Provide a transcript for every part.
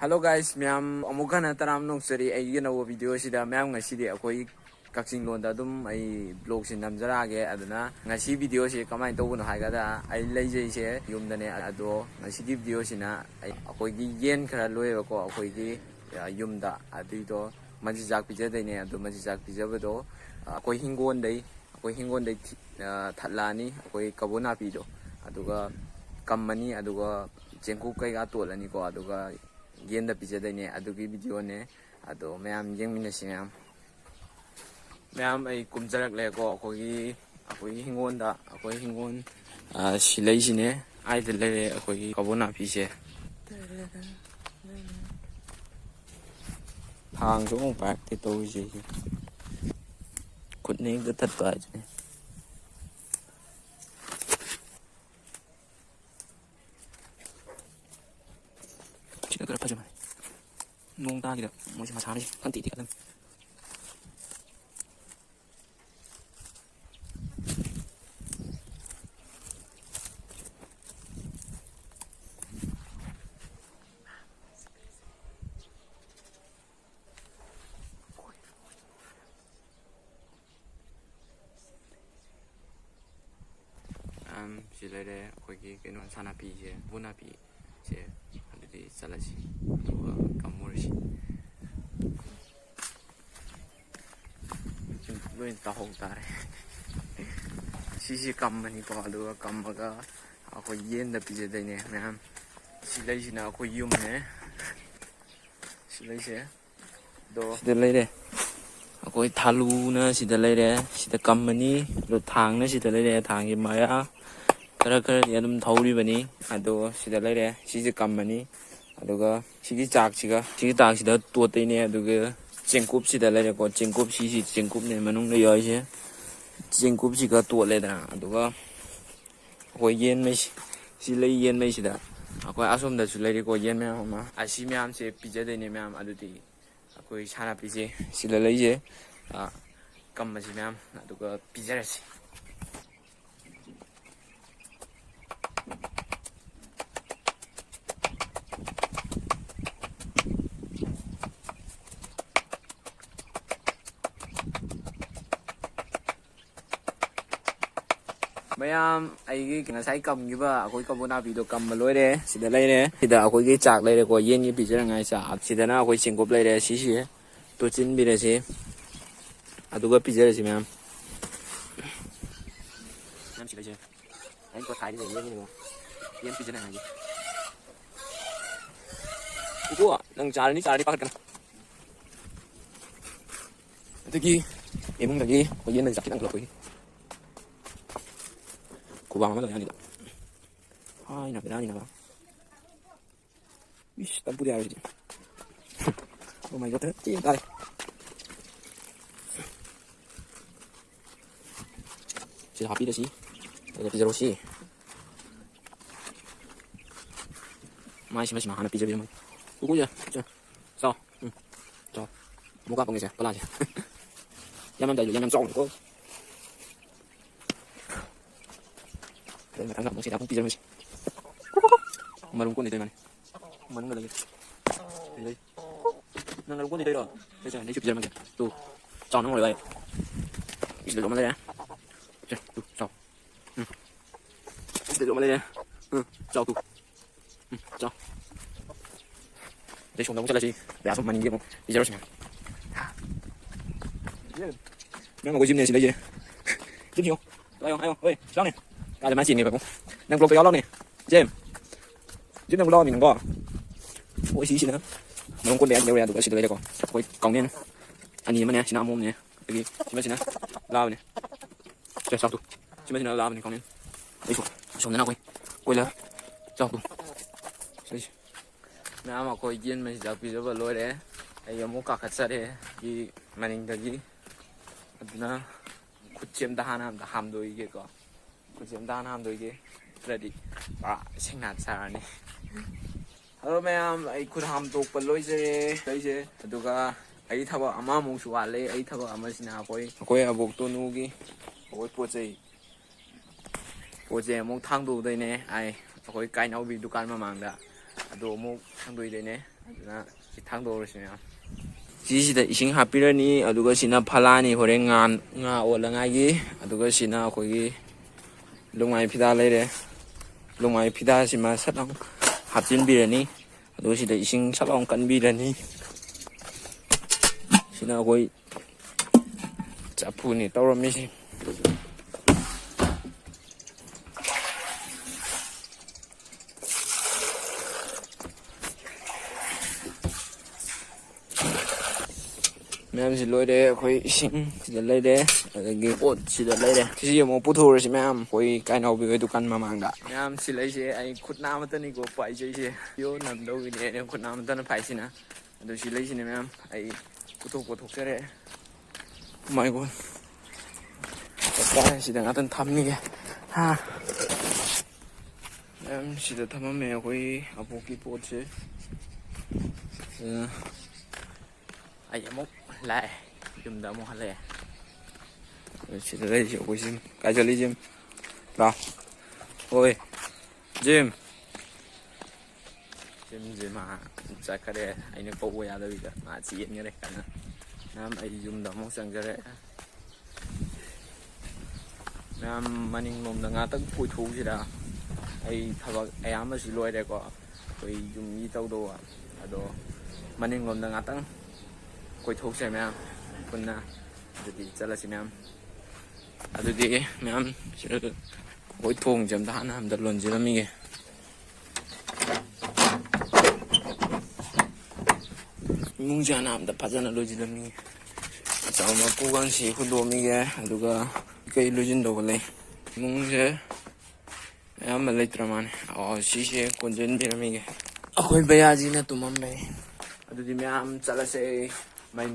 Hello guys, ma'am. Amuka na taram nung sari ay yun na video sida ma'am ngasi di ako kakching londa dum ay vlog sin namjarage aduna ngasi video si kamay to no haigada ay laijay se yumdane ado ngasi di video sina ay ako gi yen khara loye ko ako gi yumda adito Machinjak pijade ne ado Machinjak pijabado ako hingon dai thatlani ako kowna pido aduga kammani aduga jengku kai ga tolani ko aduga yen da pijade ne adugi video ne ado mayam yengminasi mayam ay kumjarak le ko akogi hingon silai sine ai de le akogi kowna pise hang so pak te to ji kut ne ga tat ba ji Kita kerap aja mana? Nung ta gitu, masih masalah sih, kan titik kan. Sila deh, aku gini kenuan sana pi je, buna pi je. Di salah sih, dua kamur sih. Gue tahu tar. Sisi kamar ni kalau dua kamar ka, aku yen dah pijat ini, macam silai sih nak aku yum ne, silai sih, do. Silai deh, aku thalu na silai deh, silai kamar ni, do thang na silai deh, thang ni maya. Kara ya dum thauri bani ado sida lere siji kammani aduga sigi chak siga sigi tak sida tote ne aduga chengkup sida lere ko chengkup sisi chengkup ne manung le yoi se chengkup siga to le da aduga ko yen mai si le yen mai sida ko asom da su le ko yen ma ma asi myam se pije de ne myam aduti ko sana pije sida le je kamma si myam aduga pije ra si Mayam ay kina sai kam giba akoi kowna video kam malore sida leire sida akoi gi chak leire ko yen gi pijara ngai sa sida na akoi chingkop leire sisi to chin bi re si aduga pijara si mayam nam sida je ai ko thai ni yen ni yen pijara ngai itu nang cari pakat kan itu emang lagi ko yen nang sakit ang lokoi Kubang apa lagi nih? Hai, nak berani nak? Wish, tak boleh aja. Oh my god, cinta. Sudah happy dah sih. Ada pizza rosi. Masih mana pizza pizza? Tunggu ya, so, so, muka pengen saya, pelan aja. Yang mana zong kok. Anggap masih dapat pizza masih. Marungkun itu mana? Mana lagi? Lagi. Nang marungkun itu loh. Bisa ni pizza mana? Tuh. Chọn nó ngồi đây. Bisa dulu mana ya? Tuh, chọn. Bisa dulu mana ya? Chọn tuh. Chọn. Để xuống đâu sẽ là gì? Để xuống màn hình kia pizza rồi. Nó ngồi gym này xin lấy gì? Gym nhiều. Đây không? Ai không? Ơi, sáng này. Cái này chín này phải không? Đang vlog cái áo này, James. Chứ đang lo mình có. Ôi xí xí nữa. Mà không có đèn đâu ra được xí đây có. Ôi còng nên. Anh nhìn mà nè, xin ôm nè. Cái gì? Xin xin lao nè. Chơi sao tụ. Xin xin lao mình còng nên. Đi xuống đến nào quay. Quay lên. Sao tụ. Nãy mà coi yên mình giờ bây giờ vào lối đấy. Ai muốn cả khách sạn đấy. Cái màn hình cái gì? Nó cút chiếm ta ham đôi cái có. Chúng ta làm được gì? Ready. Sinh nát sao này? Hello ma'am, ai cũng làm tốt bật lối chứ, đấy chứ. Tụi cái ai thằng bà ama muốn xóa lấy, ai thằng bà ama xin nào coi à bốc tôi nuôi, coi bữa giờ muốn thang đồ đây nè, ai coi cái nào bị dukan mà mang đã, đồ muốn thang đồ đây nè, ꯑꯗꯨꯅ ꯁꯤ ꯊꯥꯡꯗꯣꯛꯎꯔꯁꯤ ꯃꯌꯥꯝ ꯁꯤꯁꯤꯗ ꯏꯁꯤꯡ ꯍꯥꯞꯄꯤꯔꯅꯤ ꯑꯗꯨꯒ ꯁꯤꯅ ꯐꯂꯥꯅꯤ ꯍꯣꯔꯦꯟ ꯉꯥ ꯑꯣꯜꯂꯉꯥꯏꯒꯤ ꯑꯗꯨꯒ ꯁꯤꯅ ꯑꯩꯈꯣꯏꯒꯤ ꯂꯨꯡꯃꯥꯏ ꯐꯤꯗꯥ ꯂꯩꯔꯦ ꯂꯨꯡꯃꯥꯏ ꯐꯤꯗꯥꯁꯤꯃ ꯁꯠ ꯂꯥꯎ ꯍꯥꯞꯆꯤꯟꯕꯤꯔꯅꯤ ꯑꯗꯨꯒ ꯁꯤꯗ ꯏꯁꯤꯡ ꯁꯠ ꯂꯥꯎ ꯀꯟꯕꯤꯔꯅꯤ ꯁꯤꯅ ꯑꯩꯈꯣই ꯆꯐꯨꯅꯤ ꯇꯧꯔꯝꯃꯤꯁꯤ ꯃꯌꯥꯝꯁꯤ ꯂꯣꯏꯔꯦ ꯑꯩꯈꯣꯏ ꯏꯁꯤꯡ ꯁꯤꯗ ꯂꯩꯔꯦ ꯑꯗꯒꯤ ꯄꯣꯠ ꯁꯤꯗ ꯂꯩꯔꯦ ꯁꯤꯁꯤ ꯑꯃꯨꯛ ꯄꯨꯊꯣꯛꯎꯔꯁꯤ ꯃꯌꯥꯝ ꯑꯩꯈꯣꯏ ꯀꯥꯏꯅꯥꯎꯕꯤꯒꯤ ꯗꯨꯀꯥꯟ ꯃꯃꯥꯡꯗ ꯃꯌꯥꯝ ꯁꯤ ꯂꯩꯁꯦ ꯑꯩ ꯈꯨꯠ ꯅꯥꯃꯠꯇꯅꯤꯀꯣ ꯄꯥꯏꯖꯩꯁꯦ ꯌꯣ ꯅꯝꯗꯧꯒꯤꯅꯤ ꯑꯩꯅ ꯈꯨꯠ ꯅꯥꯃꯠꯇꯅ ꯄꯥꯏꯁꯤꯅ ꯑꯗꯨ ꯁꯤ ꯂꯩꯁꯤꯅꯦ ꯃꯌꯥꯝ ꯑꯩ ꯄꯨꯊꯣꯛꯆꯔꯦ ꯃꯥꯏꯒꯣꯟ ꯁꯤꯗ ꯉꯥꯛꯇꯪ ꯊꯝꯃꯤꯒꯦ ꯃꯌꯥꯝ ꯁꯤꯗ ꯊꯝꯃꯝꯃꯦ ꯑꯩꯈꯣꯏ ꯑꯕꯣꯛꯀꯤ ꯄꯣꯠꯁꯦ ꯑꯩ ꯑꯃꯨꯛ ꯂꯥꯛꯑꯦ ꯌꯨꯝꯗ ꯑꯃꯨꯛ ꯍꯜꯂꯛꯑꯦ ꯁꯤꯗ ꯂꯩꯔꯤꯁꯦ ꯑꯩꯈꯣꯏ ꯖꯤꯝ ꯀꯥꯏ ꯆꯠꯂꯤ ꯖꯤꯝ ꯂꯥꯛꯑꯣ ꯍꯣꯏ ꯖꯤꯝ ꯖꯤꯝꯁꯦ ꯃꯥ ꯆꯠꯈꯔꯦ ꯑꯩꯅ ꯀꯧꯕ ꯌꯥꯗꯕꯤꯗ ꯃꯥ ꯆꯦꯟꯈꯔꯦ ꯀꯟꯅ ꯃꯌꯥꯝ ꯑꯩ ꯌꯨꯝꯗ ꯑꯃꯨꯛ ꯆꯪꯖꯔꯦ ꯃꯌꯥꯝ ꯃꯅꯤꯡꯂꯣꯝꯗ ꯉꯥꯛꯇꯪ ꯀꯣꯏꯊꯣꯛꯎꯁꯤꯔꯥ ꯑꯩ ꯊꯕꯛ ꯑꯌꯥꯝꯕꯁꯤ ꯂꯣꯏꯔꯦꯀꯣ ꯑꯩꯈꯣꯏ ꯌꯨꯝꯒꯤ ꯇꯧꯗꯧꯕ ꯑꯗꯣ ꯃꯅꯤꯡꯂꯣꯝꯗ ꯉꯥꯛꯇꯪ ꯀꯣꯏꯊꯣꯛꯁꯦ ꯃꯌꯥꯝ ꯄꯨꯟꯅ ꯑꯗꯨꯗꯤ ꯆꯠꯂꯁꯤ ꯃꯌꯥꯝ ꯑꯗꯨꯗꯤ ꯃꯌꯥꯝ ꯁꯤꯗ ꯑꯩꯈꯣꯏ ꯊꯣꯡꯁꯦ ꯑꯝꯇ ꯂꯣꯟꯖꯤꯜꯂꯝꯃꯤꯒꯦ ꯏꯃꯨꯡꯁꯦ ꯍꯥꯟꯅ ꯑꯝꯇ ꯐꯖꯅ ꯂꯣꯏꯁꯤꯜꯂꯝꯃꯤꯒꯦ ꯑꯆꯥ ꯃꯄꯨꯒꯥꯟꯁꯤ ꯍꯨꯟꯗꯣꯛꯑꯝꯃꯤꯒꯦ ꯑꯗꯨꯒ ꯀꯩ ꯂꯣꯏꯁꯤꯟꯗꯧꯕ ꯂꯩ ꯏꯃꯨꯡꯁꯦ ꯑꯌꯥꯝꯕ ꯂꯩꯇ꯭ꯔ ꯃꯥꯅꯦ ꯁꯤꯁꯦ ꯀꯣꯟꯁꯤꯟꯕꯤꯔꯝꯃꯤꯒꯦ ꯑꯩꯈꯣꯏ ꯕꯌꯥꯖꯤꯅ ꯇꯨꯝꯃꯝꯃꯦ ꯑꯗꯨꯗꯤ ꯃꯌꯥꯝ ꯆꯠꯂꯁꯦ ꯃꯩ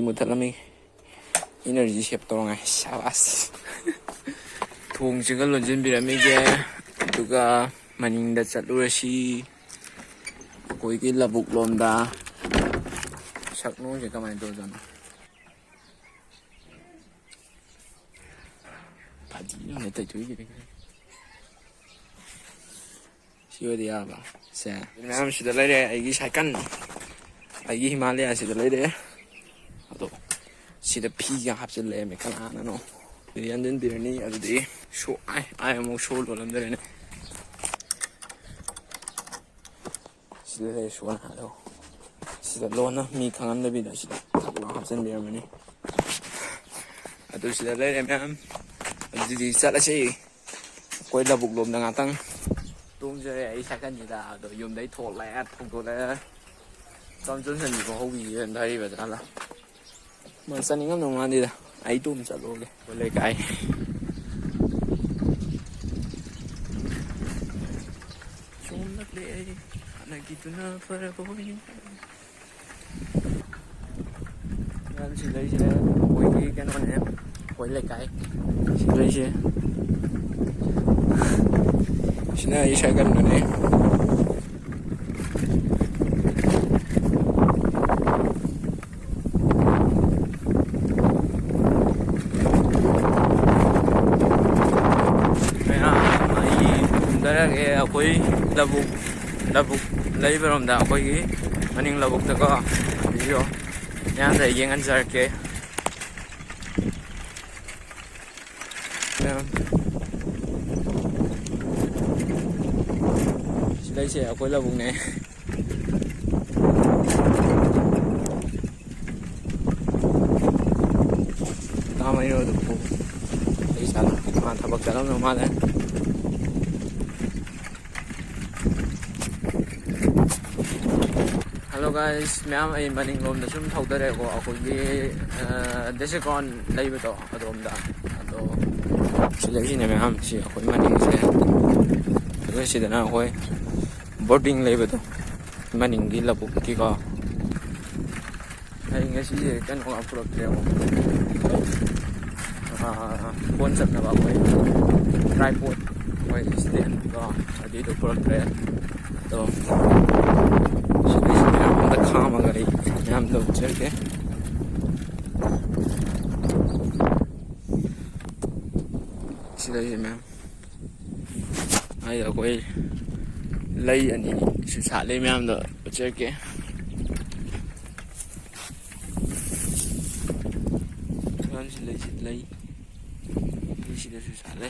ꯃꯨꯊꯠꯂꯝꯃꯤꯒꯦ ꯏꯅꯔꯖꯤ ꯁꯦꯞ ꯇꯧꯔꯉꯥꯏ ꯁꯥꯕꯥꯁ ꯊꯣꯡꯁꯤꯒ ꯂꯣꯟꯁꯤꯟꯕꯤꯔꯝꯃꯤꯒꯦ ꯑꯗꯨꯒ ꯃꯅꯤꯡꯗ ꯆꯠꯂꯨꯔꯁꯤ ꯑꯩꯈꯣꯏꯒꯤ ꯂꯧꯕꯨꯛ ꯂꯣꯝꯗ ꯁꯛꯅꯨꯡꯁꯦ ꯀꯃꯥꯏꯅ ꯇꯧꯗꯣꯏꯅꯣ ꯐꯗꯤꯅ ꯇꯩꯊꯣꯛꯏꯒꯦ ꯁꯤ ꯑꯣꯏꯗꯤ ꯌꯥꯔꯕ ꯁꯦ ꯃꯌꯥꯝ ꯁꯤꯗ ꯂꯩꯔꯦ ꯑꯩꯒꯤ ꯁꯥꯏꯀꯜ ꯑꯩꯒꯤ ꯍꯤꯃꯥꯂꯌꯥ ꯁꯤꯗ ꯂꯩꯔꯦ ꯑꯗꯣ ꯁꯤꯗ ꯐꯤꯒ ꯍꯥꯞꯆꯤꯜꯂꯛꯑꯦꯃꯦ ꯀꯅꯥꯅꯅꯣ ꯌꯥꯟꯁꯤꯟꯕꯤꯔꯅꯤ ꯑꯗꯨꯗꯤ ꯑꯃꯨꯛ ꯁꯣ ꯂꯣꯜꯂꯝꯗꯔꯦꯅꯦ sila suwan halo sila lona mi kangan na bida sila hapsan biya mani ato sila lay ma'am di sala si koy labuk lom na ngatang tung jere ai sakan ni da do yum dai thol lai at thong to la chon chon san ni ko hobi yen dai ba la man san ngam no ngani da ai tum sa lo le ko le kai chum na le gitu na para boy yan sila koy cái nó em koy lại cái sila siya sina isa kan nun eh kaya ay darag eh ako'y labog ꯂꯩꯕꯔꯣꯝꯗ ꯑꯩꯈꯣꯏꯒꯤ ꯃꯅꯤꯡ ꯂꯧꯕꯨꯛꯇꯀꯣ video ꯃꯌꯥꯝꯗ ꯌꯦꯡꯍꯟꯖꯔꯛꯀꯦ ꯁꯤꯗꯩꯁꯦ ꯑꯩꯈꯣꯏ ꯂꯧꯕꯨꯛꯅꯦ ꯇꯥꯃꯩꯔꯣꯗꯨ ꯑꯩ ꯏꯁꯥꯗ ꯃꯥ ꯊꯕꯛ ꯆꯠꯂꯝꯗꯧ ꯃꯥꯜꯂꯦ Hello guys, ma'am ay maning lom na sum thawdare ko akogi desekon leibado adromda ado sila sine ma'am si akoi maning se ado sidana akoi boarding leibado maning gi labuk ki ko ay ngasi kan ko approach le ko concept na ba akoi tripod akoi stand ko adi do portrait to Kama gari yam do cheke sila yun ma'am ay ako'y lay ani ꯁꯤ ꯁꯥꯠꯂꯤ ꯃꯌꯥꯝꯗꯣ ꯎꯠꯆꯔꯛꯀꯦ ꯃꯌꯥꯝꯁꯤ ꯂꯩꯁꯤ ꯂꯩ ꯁꯤꯗꯁꯨ ꯁꯥꯠꯂꯦ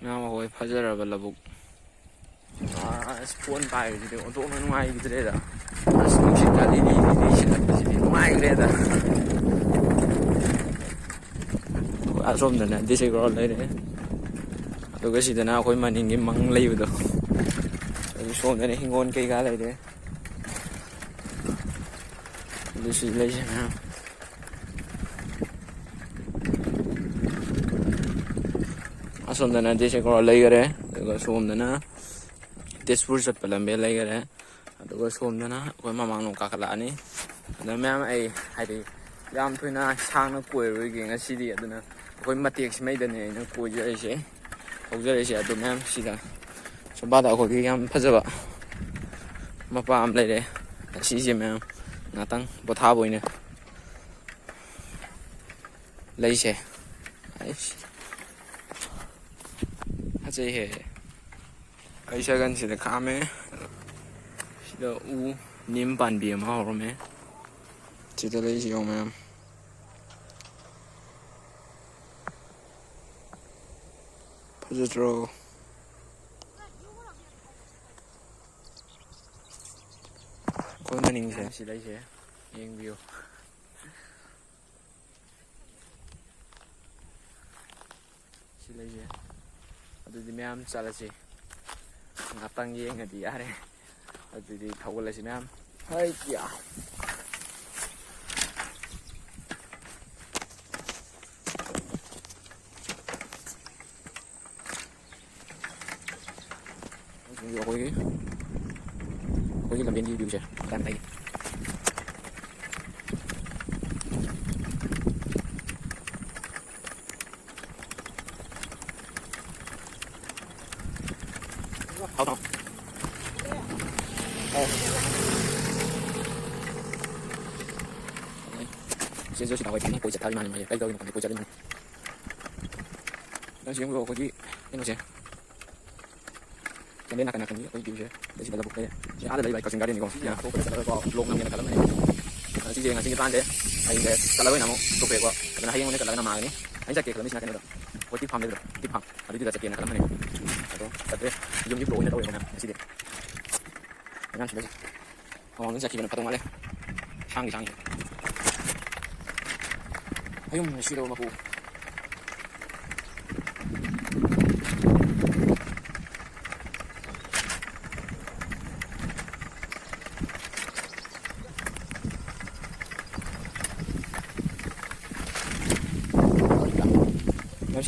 ꯃꯌꯥꯝ ꯑꯩꯈꯣꯏ ꯐꯖꯔꯕ ꯂꯧꯕꯨꯛ ꯐꯣꯟ ꯄꯥꯏꯕꯁꯤꯗꯤ ꯑꯣꯟꯊꯣꯛꯅ ꯅꯨꯡꯉꯥꯏꯈꯤꯗ꯭ꯔꯦꯗ ꯅꯨꯡꯁꯤꯠꯀ ꯂꯤꯔꯤ ꯁꯤꯠꯂꯛꯄꯁꯤꯗꯤ ꯅꯨꯡꯉꯥꯏꯈ꯭ꯔꯦꯗ ꯑꯁꯣꯝꯗꯅ ꯗꯤꯁꯇ꯭ꯔꯤꯛ ꯂꯩꯔꯦ ꯑꯗꯨꯒ ꯁꯤꯗꯅ ꯑꯩꯈꯣꯏ ꯃꯅꯤꯡꯒꯤ ꯃꯪ ꯂꯩꯕꯗꯣ ꯑꯗꯨ ꯁꯣꯝꯗꯅ ꯍꯤꯡꯒꯣꯜ ꯀꯩꯀꯥ ꯂꯩꯔꯦ ꯑꯗꯨ ꯁꯤ ꯂꯩꯁꯦ ꯃꯌꯥꯝ ꯑꯁꯣꯝꯗꯅ ꯗꯤꯁꯇ꯭ꯔꯤꯛ ꯂꯩꯈꯔꯦ ꯑꯗꯨꯒ ꯁꯣꯝꯗꯅ ꯇꯦꯖꯄꯨꯔ ꯆꯠꯄ ꯂꯝꯕꯤ ꯂꯩꯈꯔꯦ ꯑꯗꯨꯒ ꯁꯣꯝꯗꯅ ꯑꯩꯈꯣꯏ ꯃꯃꯥꯡꯂꯣꯝ ꯀꯥꯈꯠꯂꯛꯑꯅꯤ ꯑꯗꯨꯅ ꯃꯌꯥꯝ ꯑꯩ ꯍꯥꯏꯗꯤ ꯌꯥꯝ ꯊꯣꯏꯅ ꯁꯥꯡꯅ ꯀꯣꯏꯔꯣꯏꯒꯦ ꯉꯁꯤꯗꯤ ꯑꯗꯨꯅ ꯑꯩꯈꯣꯏ ꯃꯇꯦꯛꯁꯤꯃꯩꯗꯅꯦ ꯑꯩꯅ ꯀꯣꯏꯖꯔꯛꯏꯁꯦ ꯊꯧꯖꯔꯛꯏꯁꯦ ꯑꯗꯨ ꯃꯌꯥꯝ ꯁꯤꯗ ꯁꯨꯝꯄꯥꯗ ꯑꯩꯈꯣꯏꯒꯤ ꯌꯥꯝ ꯐꯖꯕ ꯃꯄꯥ ꯑꯃ ꯂꯩꯔꯦ ꯑꯁꯤꯁꯦ ꯃꯌꯥꯝ ꯉꯥꯛꯇꯪ ꯄꯣꯊꯥꯕ ꯑꯣꯏꯅ ꯂꯩꯁꯦ ꯑꯩꯁ ꯐꯖꯩꯍꯦ ꯑꯩ ꯁꯒꯟꯁꯤꯗ ꯈꯥꯝꯃꯦ ꯁꯤꯗ ꯎ ꯅꯤꯝ ꯄꯥꯝꯕꯤ ꯑꯃ ꯍꯧꯔꯝꯃꯦ ꯁꯤꯗ ꯂꯩꯁꯤ ꯌꯦꯡꯉꯨ ꯃꯌꯥꯝ ꯐꯖꯗ꯭ꯔꯣ ꯑꯩꯈꯣꯏ ꯃꯅꯤꯡꯁꯦ ꯁꯤ ꯂꯩꯁꯦ ꯌꯦꯡꯕꯤꯌꯨ ꯁꯤ ꯂꯩꯁꯦ ꯑꯗꯨꯗꯤ ꯃꯌꯥꯝ ꯆꯠꯂꯁꯤ ꯉꯥꯛꯇꯪ ꯌꯦꯡꯉꯗꯤ ꯌꯥꯔꯦ ꯑꯗꯨꯗꯤ ꯊꯧꯒꯠꯂꯁꯤ ꯃꯌꯥꯝ ꯍꯩ ꯌꯥ ꯑꯩꯈꯣꯏꯒꯤ ꯂꯝꯕꯦꯟꯒꯤ ꯚ꯭ꯌꯨꯁꯦ ꯌꯥꯝ ꯂꯩ ꯁꯤꯁꯨ ꯁꯤꯗ ꯑꯩꯈꯣꯏ ꯀꯣꯏ ꯆꯠꯊꯔꯤ ꯃꯥꯜꯂꯦ ꯀꯩ ꯇꯧꯔꯤꯅꯣ ꯈꯪꯗꯦ ꯀꯣꯏ ꯆꯠꯂꯤ ꯃꯥꯜꯂꯦ ꯅꯪ ꯌꯦꯡꯕꯤꯌꯨ ꯑꯩꯈꯣꯏꯒꯤ ꯀꯩꯅꯣꯁꯦ ꯂꯝꯕꯦꯟ ꯅꯥꯀꯟ ꯅꯥꯀꯟꯒꯤ ꯑꯩꯈꯣꯏ ꯚ꯭ꯌꯨꯁꯦ ꯁꯤꯗ ꯂꯧꯕꯨꯛ ꯂꯩꯔꯦ ꯁꯤ ꯑꯥꯗ ꯂꯩꯕ ꯀꯛꯆꯤꯡ ꯒꯥꯔꯗꯦꯟꯅꯤꯀꯣ ꯁꯤꯅ ꯑꯇꯣꯞꯄꯗ ꯆꯠꯂꯒꯀꯣ ꯕ꯭ꯂꯣꯛ ꯅꯝꯒꯦꯅ ꯈꯜꯂꯝꯕꯅꯦ ꯁꯤꯁꯦ ꯉꯁꯤꯒꯤ ꯄ꯭ꯂꯥꯟꯁꯦ ꯑꯩꯁꯦ ꯆꯠꯂꯒ ꯑꯣꯏꯅ ꯑꯃꯨꯛ ꯇꯣꯛꯊꯣꯛꯑꯦꯀꯣ ꯑꯗꯨꯅ ꯍꯌꯦꯡ ꯑꯣꯏꯅ ꯆꯠꯂꯒ ꯃꯥꯡꯒꯅꯤ ꯑꯩꯅ ꯆꯠꯀꯦ ꯈꯜꯂꯝꯃꯤꯁꯤꯅ ꯀꯩꯅꯣꯗ ꯑꯩꯈꯣꯏ ꯇꯤꯛ ꯐꯥꯝ ꯂꯩꯕꯗꯣ ꯇꯤꯛ ꯐꯥꯝ ꯑꯗꯨꯏꯗꯨꯗ ꯆꯠꯀꯦꯅ ꯈꯜꯂꯝꯕꯅꯦ ꯑꯗꯣ ꯆꯠꯇ꯭ꯔꯦ ꯌꯨꯝꯒꯤ ꯕ꯭ꯂꯣꯛ ꯑꯣꯏꯅ ꯇꯧꯋꯦꯀꯣ ꯉꯁꯤꯗꯤ ꯑꯉꯥꯡ ꯁꯤꯗꯁꯦ ꯃꯃꯥꯡꯗ ꯆꯠꯈꯤꯕꯅ ꯐꯗꯧ ꯃꯥꯜꯂꯦ ꯁꯥꯡꯗꯤ ꯁꯥꯡꯉꯤ ꯑꯌꯨꯝ ꯁꯤꯔꯕ ꯃꯄꯨ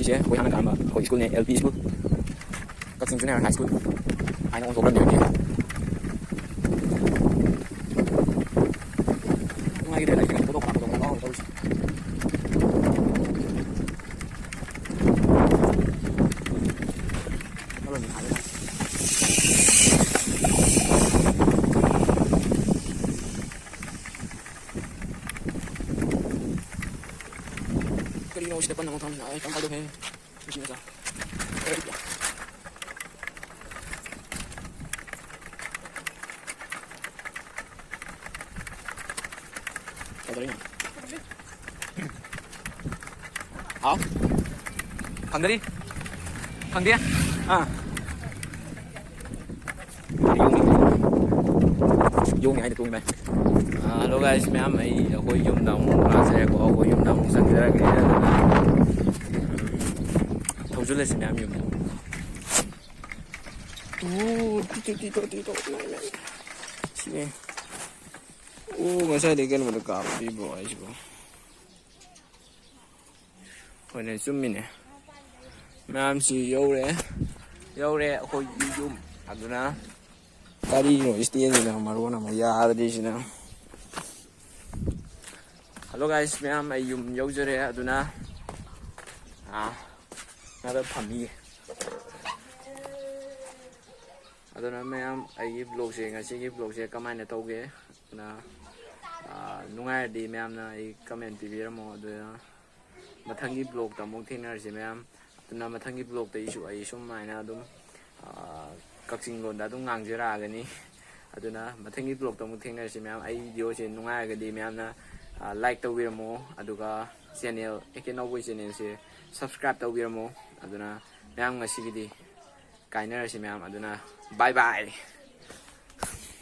ꯁꯤꯁꯦ ꯑꯩꯈꯣꯏ ꯍꯥꯟꯅ ꯀꯥꯔꯝꯕ ꯑꯩꯈꯣꯏ ꯁ꯭ꯀꯨꯜꯅꯦ LP ꯁ꯭ꯀꯨꯜ ꯀꯛꯆꯤꯡ ꯖꯨꯅꯤꯌꯔ ꯍꯥꯏ ꯁ꯭ꯀꯨꯜ ꯍꯥꯏꯅ ꯑꯣꯟꯊꯣꯛꯈ꯭ꯔꯕꯅꯦ ꯅꯨꯡꯉꯥꯏꯈꯤꯗ꯭ꯔꯦ ꯂꯩꯁꯦ ꯐꯣꯇꯣ ꯀꯥꯞꯄꯗꯣ ꯉꯥꯎꯔꯦ ꯇꯧꯔꯤꯁꯦ kalinya ko sila pa naman ay pangkalo he sino sa Kadalina ah Hungary Hungary ah yung ngay ito may hello guys ma'am ay ako yung daw klase ako yung daw sa kaya hujula si ma'am yung dito sige ngasa legal mo ka bibo ay sibo wala sumine ma'am si yore ako yung aduna Karino, istiyan nila marunong mayada din sila. Hello guys, ma'am ay yung yogure aduna. Nada pami. Aduna ma'am ay vlog siya ngasi vlog siya kamay na tawge na nungay di ma'am na i comment pibira mo aduna. Mathangi vlog ta mong tingnar si ma'am ꯑꯗꯨꯅ ꯃꯊꯪꯒꯤ ꯕ꯭ꯂꯣꯛꯇꯒꯤꯁꯨ ꯑꯩ ꯁꯨꯃꯥꯏꯅ ꯑꯗꯨꯝ ꯀꯛꯆꯤꯡ ꯂꯣꯟꯗ ꯑꯗꯨꯝ ꯉꯥꯡꯖꯔꯛꯑꯒꯅꯤ ꯑꯗꯨꯅ ꯃꯊꯪꯒꯤ ꯕ꯭ꯂꯣꯛꯇ ꯑꯃꯨꯛ ꯊꯦꯡꯅꯔꯁꯤ ꯃꯌꯥꯝ ꯑꯩ ꯚꯤꯗꯤꯑꯣꯁꯦ ꯅꯨꯡꯉꯥꯏꯔꯒꯗꯤ ꯃꯌꯥꯝꯅ ꯂꯥꯏꯛ ꯇꯧꯕꯤꯔꯝꯃꯣ ꯑꯗꯨꯒ ꯆꯦꯅꯦꯜ ꯑꯦꯀꯦ ꯅꯥꯎꯕꯣꯏ ꯆꯦꯅꯦꯜꯁꯦ ꯁꯕꯁꯀ꯭ꯔꯥꯏꯕ ꯇꯧꯕꯤꯔꯝꯃꯣ ꯑꯗꯨꯅ ꯃꯌꯥꯝ ꯉꯁꯤꯒꯤꯗꯤ ꯀꯥꯏꯅꯔꯁꯤ ꯃꯌꯥꯝ ꯑꯗꯨꯅ ꯕꯥꯏ ꯕꯥꯏ